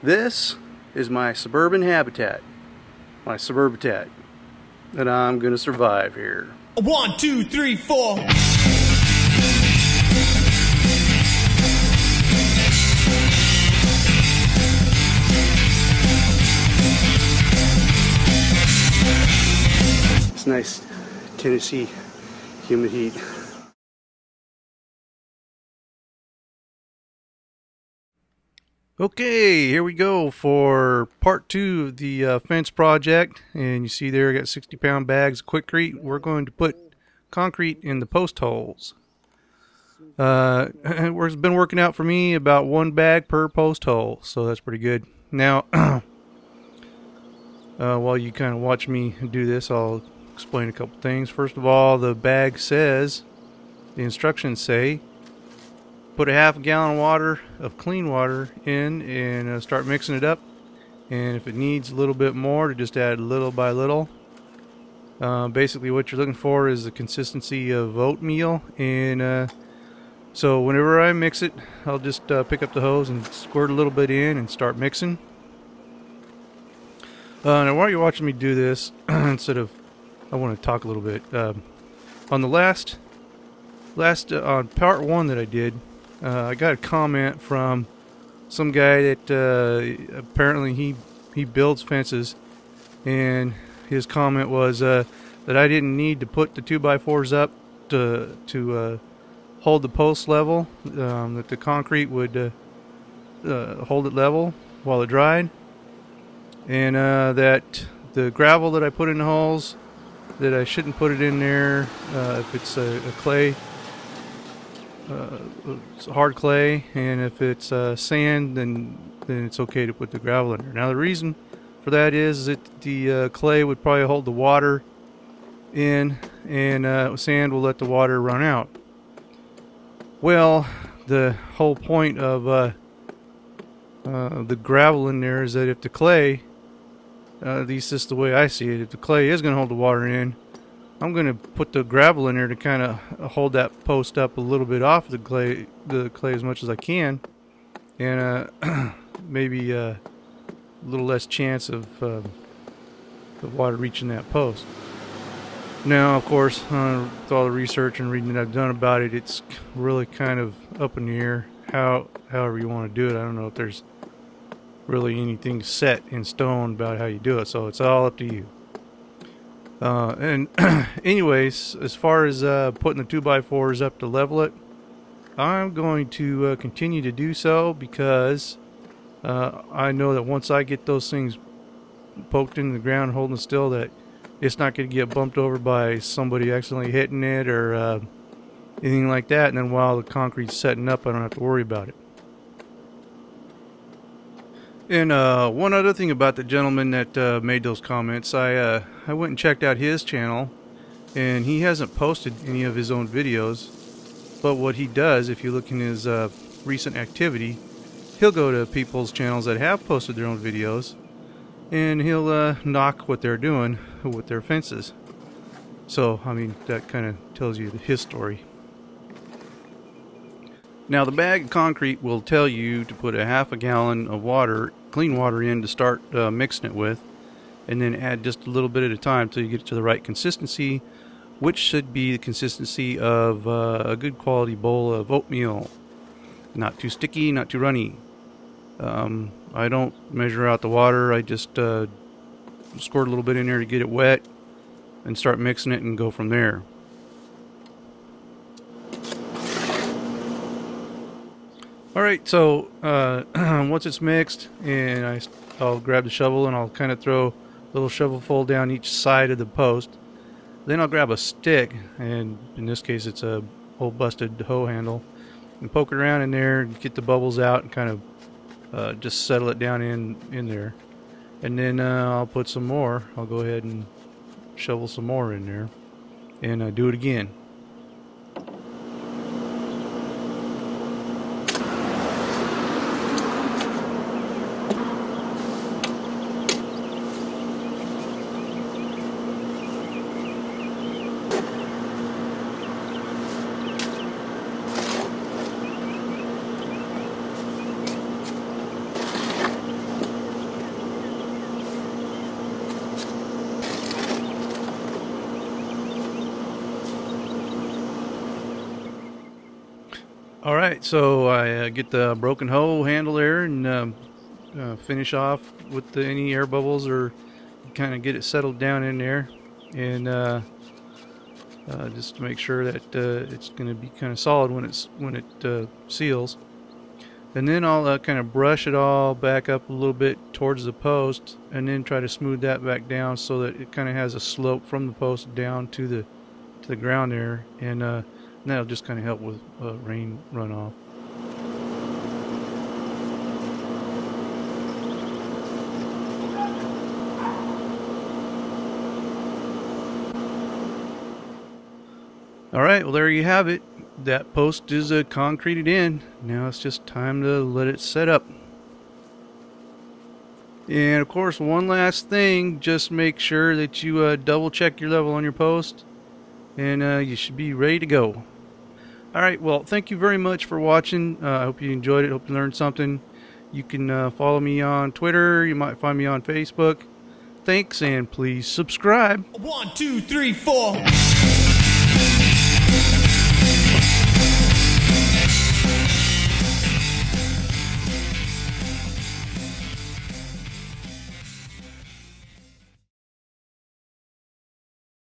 This is my suburban habitat, my suburbitat, that I'm gonna survive here. 1, 2, 3, 4. It's nice Tennessee humid heat. Okay, here we go for part 2 of the fence project. And you see there I got 60-pound bags of Quikrete. We're going to put concrete in the post holes. It's been working out for me about 1 bag per post hole, so that's pretty good. Now, while you kind of watch me do this, I'll explain a couple things. First of all, the bag says, the instructions say, put a half a gallon of water, of clean water, in and start mixing it up. And if it needs a little bit more, to just add little by little. Basically what you're looking for is the consistency of oatmeal. And so whenever I mix it, I'll just pick up the hose and squirt a little bit in and start mixing. Now while you're watching me do this, I want to talk a little bit. On the last on part 1 that I did, I got a comment from some guy that apparently he builds fences, and his comment was that I didn't need to put the 2x4s up to hold the post level, that the concrete would hold it level while it dried, and that the gravel that I put in the holes, that I shouldn't put it in there if it's a clay. It's hard clay, and if it's sand, then it's okay to put the gravel in there. Now the reason for that is that the clay would probably hold the water in, and sand will let the water run out. Well, the whole point of the gravel in there is that if the clay, at least this is the way I see it, if the clay is going to hold the water in, I'm going to put the gravel in there to kind of hold that post up a little bit off the clay as much as I can, and maybe a little less chance of the water reaching that post. Now, of course, with all the research and reading that I've done about it, it's really kind of up in the air. However you want to do it, I don't know if there's really anything set in stone about how you do it, so it's all up to you. And anyways, as far as putting the 2x4s up to level it, I'm going to continue to do so, because I know that once I get those things poked into the ground holding still, that it's not going to get bumped over by somebody accidentally hitting it or anything like that, and then while the concrete's setting up, I don't have to worry about it. And one other thing about the gentleman that made those comments, I went and checked out his channel, and he hasn't posted any of his own videos. But what he does, if you look in his recent activity, he'll go to people's channels that have posted their own videos, and he'll knock what they're doing with their fences. So, I mean, that kind of tells you his story. Now, the bag of concrete will tell you to put a half a gallon of water, clean water, in to start mixing it with, and then add just a little bit at a time until you get it to the right consistency, which should be the consistency of a good quality bowl of oatmeal. Not too sticky, not too runny. I don't measure out the water. I just squirt a little bit in there to get it wet and start mixing it and go from there. Alright, so once it's mixed, and I'll grab the shovel and I'll kind of throw a little shovelful down each side of the post. Then I'll grab a stick, and in this case it's a old busted hoe handle, and poke it around in there and get the bubbles out and kind of just settle it down in there. And then I'll put some more. I'll go ahead and shovel some more in there and do it again. Alright, so I get the broken hole handle there and finish off with any air bubbles, or kind of get it settled down in there, and just to make sure that it's going to be kind of solid when it seals. And then I'll kind of brush it all back up a little bit towards the post, and then try to smooth that back down so that it kind of has a slope from the post down to the ground there, and that'll just kind of help with rain runoff. Alright, well there you have it. That post is concreted in. Now it's just time to let it set up. And of course, one last thing, just make sure that you double check your level on your post, and you should be ready to go. Alright, well, thank you very much for watching. I hope you enjoyed it. Hope you learned something. You can follow me on Twitter. You might find me on Facebook. Thanks, and please subscribe. 1, 2, 3, 4.